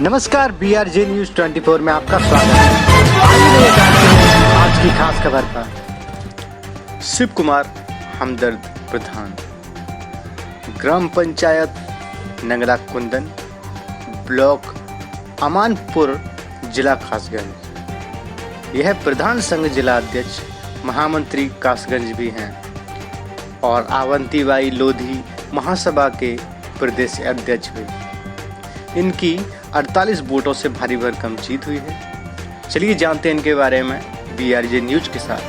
नमस्कार, BRJ news 24 में आपका स्वागत है। आइए जानते हैं आज की खास खबर पर। शिव कुमार हमदर्द प्रधान, ग्राम पंचायत नंगला कुंदन, ब्लॉक अमानपुर, जिला कासगंज। यह प्रधान संघ जिला अध्यक्ष महामंत्री कासगंज भी हैं और आवंतीबाई लोधी महासभा के प्रदेश अध्यक्ष भी। इनकी 48 वोटों से भारी भरकम जीत हुई है। चलिए जानते हैं इनके बारे में BRJ न्यूज के साथ।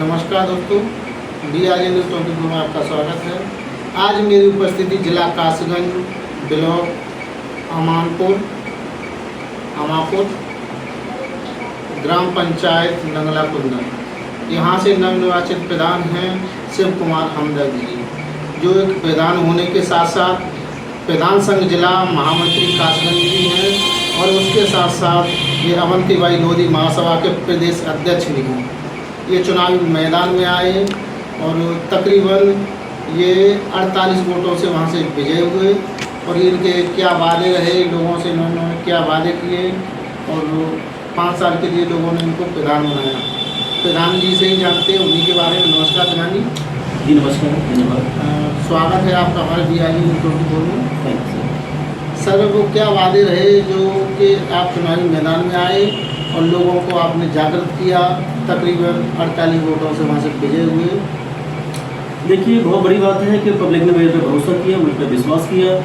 नमस्कार दोस्तों, BRJ न्यूज 24 में आपका स्वागत है। आज मेरी उपस्थिति जिला कासगंज, ब्लॉक अमानपुर, ग्राम पंचायत नंगला कुंदन। यहाँ से नवनिर्वाचित प्रधान हैं शिव कुमार हमदर्द जी, जो एक प्रधान होने के साथ साथ प्रधान संघ जिला महामंत्री कासगंज भी हैं और उसके साथ साथ ये अवंतीबाई लोधी महासभा के प्रदेश अध्यक्ष भी हैं। ये चुनावी मैदान में आए और तकरीबन ये 48 वोटों से वहाँ से विजय हुए। और इनके क्या वादे रहे लोगों से, इन्होंने क्या वादे किए और 5 साल के लिए लोगों ने इनको प्रधान बनाया। प्रधान जी से ही जानते हैं उन्हीं के बारे में। नमस्कार प्रधान जी। जी नमस्कार, धन्यवाद। स्वागत है आपका हमारे BRJ न्यूज 24 में। सर, वो क्या वादे रहे जो कि आप चुनावी मैदान में आए और लोगों को आपने जागृत किया, तकरीबन 48 वोटों से वहाँ से विजय हुए? देखिए, बहुत बड़ी बात है कि पब्लिक ने मेरे पे भरोसा किया, मुझ पर विश्वास किया।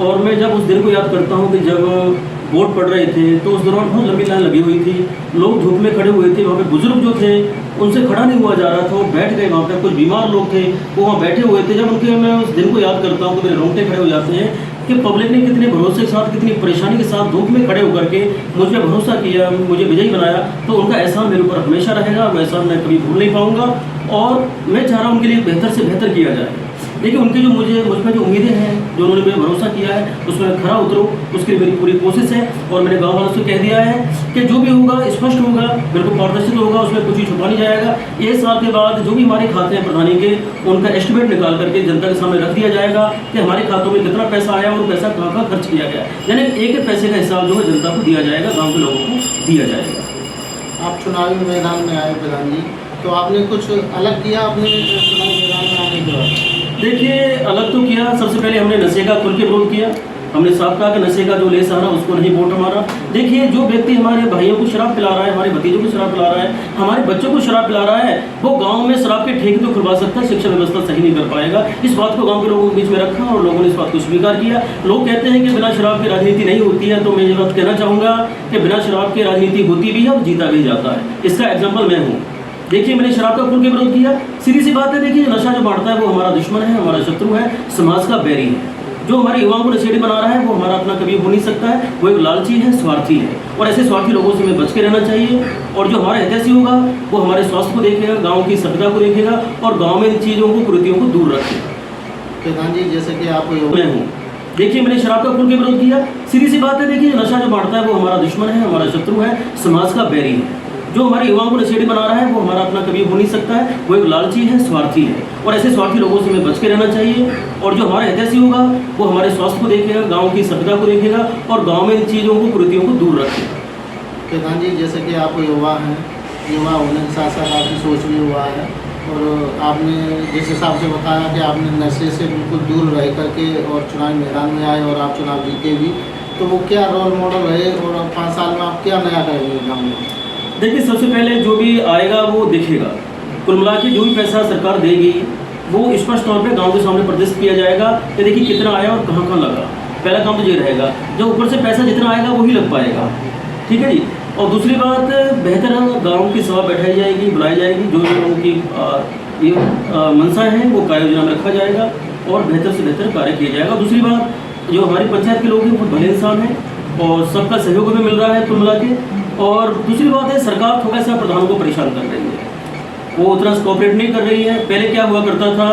और मैं जब उस दिन को याद करता हूँ कि जब वोट पड़ रहे थे तो उस दौरान बहुत लंबी लाइन लगी हुई थी, लोग धूप में खड़े हुए थे। वहाँ पे बुजुर्ग जो थे उनसे खड़ा नहीं हुआ जा रहा था, वो बैठ गए वहाँ पे। कुछ बीमार लोग थे वो वहाँ बैठे हुए थे। जब उनके मैं उस दिन को याद करता हूँ तो मेरे रोंगटे खड़े हो जाते हैं कि पब्लिक ने कितने भरोसे के साथ, कितनी परेशानी के साथ धूप में खड़े होकर के मुझ पर भरोसा किया, मुझे विजयी बनाया। तो उनका एहसान मेरे ऊपर हमेशा रहेगा, वो एहसान मैं कभी भूल नहीं पाऊँगा। और मैं चाह रहा हूँ उनके लिए बेहतर से बेहतर किया जाए। देखिए, उनकी जो मुझ पर जो उम्मीदें हैं, जो उन्होंने मुझे भरोसा किया है, उसमें खरा उतरो, उसके लिए मेरी पूरी कोशिश है। और मैंने गाँव वालों से कह दिया है कि जो भी होगा स्पष्ट होगा, बिल्कुल पारदर्शित होगा, उसमें कुछ भी छुपा नहीं जाएगा। 1 साल के बाद जो भी हमारे खाते हैं प्रधानी के, उनका एस्टिमेट निकाल करके जनता के सामने रख दिया जाएगा कि हमारे खातों में कितना पैसा आया और पैसा कहाँ खर्च किया गया। यानी एक पैसे का हिसाब जो है जनता को दिया जाएगा, गाँव के लोगों को दिया जाएगा। आप चुनावी मैदान में आए प्रधान जी, तो आपने कुछ अलग किया अपने चुनावी मैदान में आने के बाद? देखिए, अलग तो किया। सबसे पहले हमने नशे का खुल के विरोध किया। हमने साफ कहा कि नशे का जो ले सहारा उसको नहीं वोट हमारा। देखिए, जो व्यक्ति हमारे भाइयों को शराब पिला रहा है, हमारे भतीजों को शराब पिला रहा है, हमारे बच्चों को शराब पिला रहा है, वो गांव में शराब के ठेके तो खुलवा सकता है, शिक्षा व्यवस्था सही नहीं कर पाएगा। इस बात को गांव के लोगों के बीच में रखा और लोगों ने इस बात को स्वीकार किया। लोग कहते हैं कि बिना शराब की राजनीति नहीं होती है, तो मैं ये बात कहना चाहूँगा कि बिना शराब की राजनीति होती भी है और जीता भी जाता है। इसका एग्जाम्पल मैं हूँ। देखिए, मैंने शराब का खुल के विरोध किया। सीधी सी बात है, देखिए, नशा जो बांटता है वो हमारा दुश्मन है, हमारा शत्रु है, समाज का बैरी है। जो हमारे युवाओं को नशेड़ी बना रहा है वो हमारा अपना कभी हो नहीं सकता है। वो एक लालची है, स्वार्थी है, और ऐसे स्वार्थी लोगों से हमें बच के रहना चाहिए। और जो हमारा हितैषी होगा वो हमारे स्वास्थ्य को देखेगा, गाँव की सभ्यता को देखेगा और गाँव में इन चीज़ों को, कुरीतियों को दूर रखेगा। प्रधान जी, जैसे कि आप मैं हूँ। देखिए, मैंने शराब का खुल के विरोध किया। सीधी सी बात है, देखिए, नशा जो बांटता है वो हमारा दुश्मन है, हमारा शत्रु है, समाज का बैरी है। जो हमारे युवाओं को नशेड़ी बना रहा है वो हमारा अपना कभी हो नहीं सकता है। वो एक लालची है, स्वार्थी है, और ऐसे स्वार्थी लोगों से हमें बच के रहना चाहिए। और जो हमारा हितैषी होगा वो हमारे स्वास्थ्य को देखेगा, गाँव की सभ्यता को देखेगा और गाँव में इन चीज़ों को, कुरीतियों को दूर रखेगा। प्रधान जी, जैसे कि आप युवा हैं, युवा होने के साथ साथ आपकी सोच भी युवा है, और आपने जिस हिसाब से बताया कि आपने नशे से बिल्कुल दूर रह करके और चुनावी मैदान में आए और आप चुनाव जीते भी, तो वो क्या रोल मॉडल रहे और 5 साल में आप क्या नया करेंगे गाँव में? देखिए, सबसे पहले जो भी आएगा वो दिखेगा। कुल मिला के जो भी पैसा सरकार देगी वो स्पष्ट तौर पे गांव के सामने प्रदर्शित किया जाएगा कि देखिए कितना आया और कहाँ कहाँ लगा। पहला काम तो ये रहेगा, जो ऊपर से पैसा जितना आएगा वही लग पाएगा। ठीक है जी। और दूसरी बात, बेहतर गाँव की सभा बैठाई जाएगी, बुलाई जाएगी, जो लोगों की मंशा है वो कार्य योजना में रखा जाएगा और बेहतर से बेहतर कार्य किया जाएगा। दूसरी बात, जो हमारी पंचायत के लोग हैं वो भले इंसान हैं और सबका सहयोग हमें मिल रहा है कुल मिला के। और दूसरी बात है, सरकार थोड़ा सा प्रधानों को परेशान कर रही है, वो उतना कोऑपरेट नहीं कर रही है। पहले क्या हुआ करता था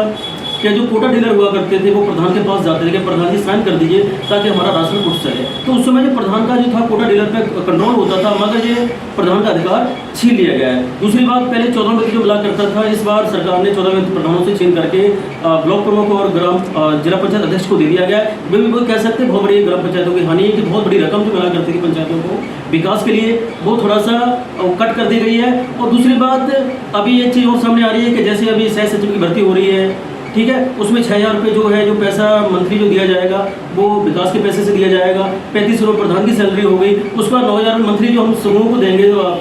कि जो कोटा डीलर हुआ करते थे वो प्रधान के पास जाते थे कि प्रधान जी साइन कर दीजिए ताकि हमारा राशन उठ सके, तो उस समय जो प्रधान का जो था कोटा डीलर पे कंट्रोल होता था, मगर ये प्रधान का अधिकार छीन लिया गया है। दूसरी बात, पहले 14 व्यक्ति जो मिला करता था, इस बार सरकार ने 14 व्यक्ति प्रधानों से छीन करके ब्लॉक प्रमुख और जिला पंचायत अध्यक्ष को दे दिया गया है। वे भी बहुत कह सकते हैं बहुत बड़ी ग्राम पंचायतों की हानि है कि बहुत बड़ी रकम जो मिला करती थी पंचायतों को विकास के लिए, वो थोड़ा सा कट कर दी गई है। और दूसरी बात, अभी एक चीज़ और सामने आ रही है कि जैसे अभी सह सचिव की भर्ती हो रही है, ठीक है, उसमें 6,000 रुपये जो है, जो पैसा मंथली जो दिया जाएगा वो विकास के पैसे से दिया जाएगा। 35 रुपये प्रधान की सैलरी हो गई, उसका 9,000 मंथली जो हम समूह को देंगे, जो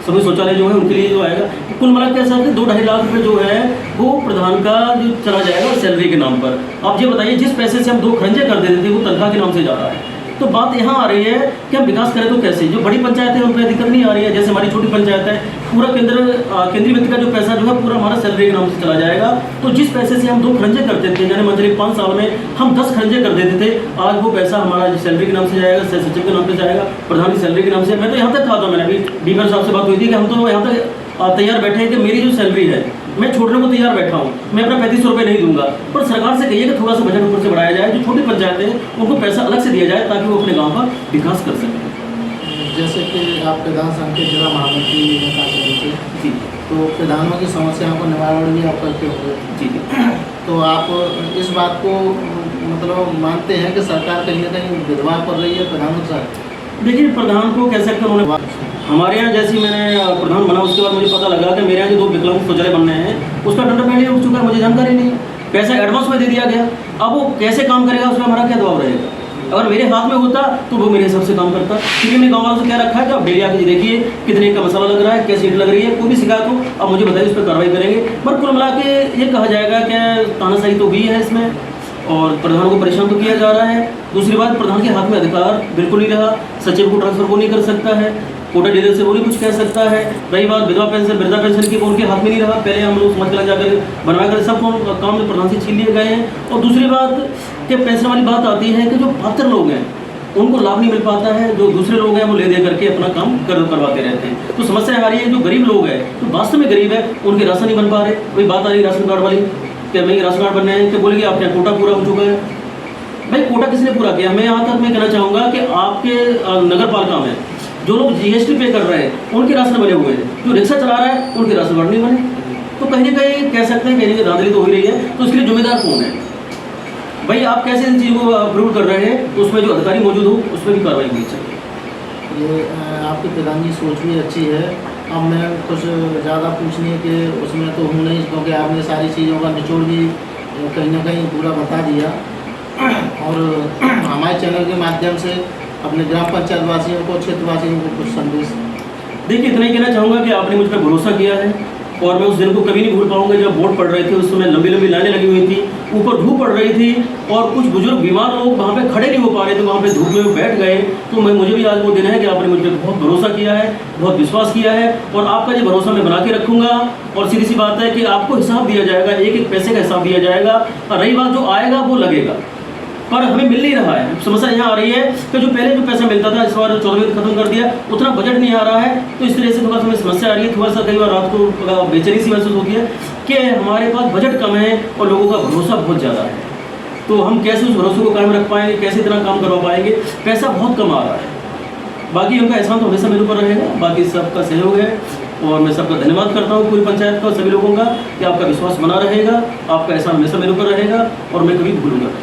समूह शौचालय जो है उनके लिए जो आएगा, कुल मिला के साथ 2-2.5 लाख रुपये जो है वो प्रधान का जो चला जाएगा सैलरी के नाम पर। आप ये बताइए, जिस पैसे से हम 2 खरंजे कर देते थे वो तनख्वाह के नाम से जा रहा है। तो बात यहाँ आ रही है कि हम विकास करें तो कैसे? जो बड़ी पंचायत है उन पर दिक्कत नहीं आ रही है, जैसे हमारी छोटी पंचायत है, पूरा केंद्रीय व्यक्ति का जो पैसा जो है पूरा हमारा सैलरी के नाम से चला जाएगा। तो जिस पैसे से हम 2 खरंजे करते थे, यानी मंथली 5 साल में हम 10 खरंजे कर देते थे, आज वो पैसा हमारा सैलरी के नाम से जाएगा, सह सचिव के नाम पे जाएगा, प्रधान की सैलरी के नाम से। मैं तो यहाँ तक कहा था, मैंने अभी डीपर साहब से बात हुई थी कि हम तो यहाँ तक तैयार बैठे हैं कि मेरी जो सैलरी है मैं छोड़ने को तैयार बैठा हूँ, मैं अपना 3500 रुपये नहीं दूंगा, पर सरकार से कहिए कि थोड़ा सा बजट ऊपर से बढ़ाया जाए, जो छोटी पंचायतें हैं उनको पैसा अलग से दिया जाए ताकि वो अपने गांव का विकास कर सकें। जैसे कि आप प्रधान संघ के जिला महामंत्री नेता थे जी, तो प्रधानों की समस्याओं का निवारण भी आप करते होंगे। जी, तो आप इस बात को मतलब मानते हैं कि सरकार कहीं ना कहीं विधवा कर रही है प्रधानों के साथ? देखिए, प्रधान को कह सकते हैं उन्होंने, हमारे यहाँ जैसे मैंने प्रधान बना उसके बाद मुझे पता लगा कि मेरे यहाँ जो 2 विकलांग शौचालय बनने हैं उसका टेंडर पहले उठ चुका है, मुझे जानकारी नहीं है, पैसा एडवांस में दे दिया गया। अब वो कैसे काम करेगा उसमें हमारा क्या दबाव रहेगा? अगर मेरे हाथ में होता तो वो मेरे हिसाब से काम करता, क्योंकि मैंने गाँव वालों से क्या रखा है कि आप डेली आके देखिए कितने का मसाला लग रहा है, कैसी ईंट लग रही है, कोई भी शिकायत हो आप मुझे बताइए, उस पर कार्रवाई करेंगे। पर कुल मिला के ये कहा जाएगा कि तानाशाही तो हुई है इसमें और प्रधान को परेशान तो किया जा रहा है। दूसरी बात, प्रधान के हाथ में अधिकार बिल्कुल नहीं रहा, सचिव को ट्रांसफर वो नहीं कर सकता है, कोटा डीलर से वो नहीं कुछ कह सकता है। रही बात विधवा पेंशन, वृद्धा पेंशन की, वो उनके हाथ में नहीं रहा, पहले हम लोग समाज कल्याण जाकर बनवा कर सब काम में प्रधान से छीन लिए गए हैं। और दूसरी बात कि पेंशन वाली बात आती है कि जो पात्र लोग हैं उनको लाभ नहीं मिल पाता है, जो दूसरे लोग हैं वो ले दे करके अपना काम करवाते रहते हैं। तो समस्या आ रही है, जो गरीब लोग हैं, जो वास्तव में गरीब है, उनके राशन नहीं बन पा रहे। वही बात आ रही राशन कार्ड वाली, कि भाई राशन कार्ड बनने हैं, तो बोलेंगे आपके कोटा पूरा हो चुका है। भाई कोटा किसने पूरा किया? मैं यहाँ तक मैं कहना चाहूँगा कि आपके नगर पालिका में जो लोग GST पे कर रहे हैं उनके राशन बने हुए हैं, जो रिक्शा चला रहा है उनके राशन कार्ड नहीं बने। तो कहीं ना कहीं कह सकते हैं, कहीं ना कहीं धांधली तो हो रही है। तो इसके लिए जिम्मेदार कौन है? भाई आप कैसे इन चीज़ों को अप्रूव कर रहे हैं, तो उसमें जो अधिकारी मौजूद हो उसमें भी कार्रवाई होनी चाहिए। ये आपके प्रधान की सोच भी अच्छी है। अब मैं कुछ ज़्यादा पूछने के उसमें तो हूँ नहीं, क्योंकि आपने सारी चीज़ों का निचोड़ भी कहीं ना कहीं पूरा बता दिया। और हमारे चैनल के माध्यम से अपने ग्राम पंचायत वासियों को, क्षेत्रवासियों को कुछ संदेश। देखिए, इतना ही कहना चाहूँगा कि आपने मुझ पर भरोसा किया है और मैं उस दिन को कभी नहीं भूल पाऊंगा जब वोट पड़ रहे थे। उस समय लंबी लंबी लाइनें लगी हुई थी, ऊपर धूप पड़ रही थी और कुछ बुजुर्ग बीमार लोग वहाँ पे खड़े नहीं हो पा रहे थे, वहाँ पे धूप में बैठ गए। तो मुझे भी आज वो दिन है कि आपने मुझ पर बहुत भरोसा किया है, बहुत विश्वास किया है और आपका ये भरोसा मैं बना के रखूँगा। और सीधी सी बात है कि आपको हिसाब दिया जाएगा, एक एक पैसे का हिसाब दिया जाएगा। और रही बात जो आएगा वो लगेगा, पर हमें मिल नहीं रहा है। समस्या यहाँ आ रही है कि जो पहले जो पैसा मिलता था इस बार 14 में खत्म कर दिया, उतना बजट नहीं आ रहा है। तो इस तरह से थोड़ा सा हमें समस्या आ रही है। थोड़ा सा कई बार रात को बेचैनी सी महसूस होती है कि हमारे पास बजट कम है और लोगों का भरोसा बहुत ज़्यादा है। तो हम कैसे उस भरोसे को कायम रख पाएंगे, कैसे इतना काम करवा पाएंगे? पैसा बहुत कम आ रहा है। बाकी उनका एहसान तो हमेशा मेरे ऊपर रहेगा, बाकी सबका सहयोग है और मैं सबका धन्यवाद करता हूँ पूरी पंचायत का, सभी लोगों का, कि आपका विश्वास बना रहेगा, आपका एहसान हमेशा मेरे ऊपर रहेगा और मैं कभी भूलूंगा।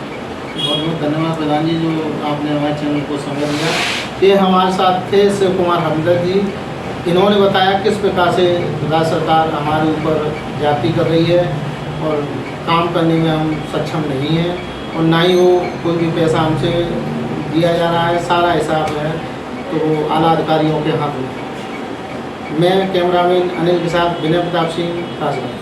बहुत बहुत धन्यवाद प्रधान जी, जो आपने हमारे चैनल को समय दिया। ये हमारे साथ थे शिव कुमार हमदर्द जी। इन्होंने बताया किस प्रकार से राज्य सरकार हमारे ऊपर जाति कर रही है और काम करने में हम सक्षम नहीं हैं और ना ही वो कोई भी पैसा हमसे दिया जा रहा है। सारा हिसाब है तो वो आला अधिकारियों के हाथ में। मैं कैमरामैन अनिल के साथ विनय प्रताप सिंह, खासकर।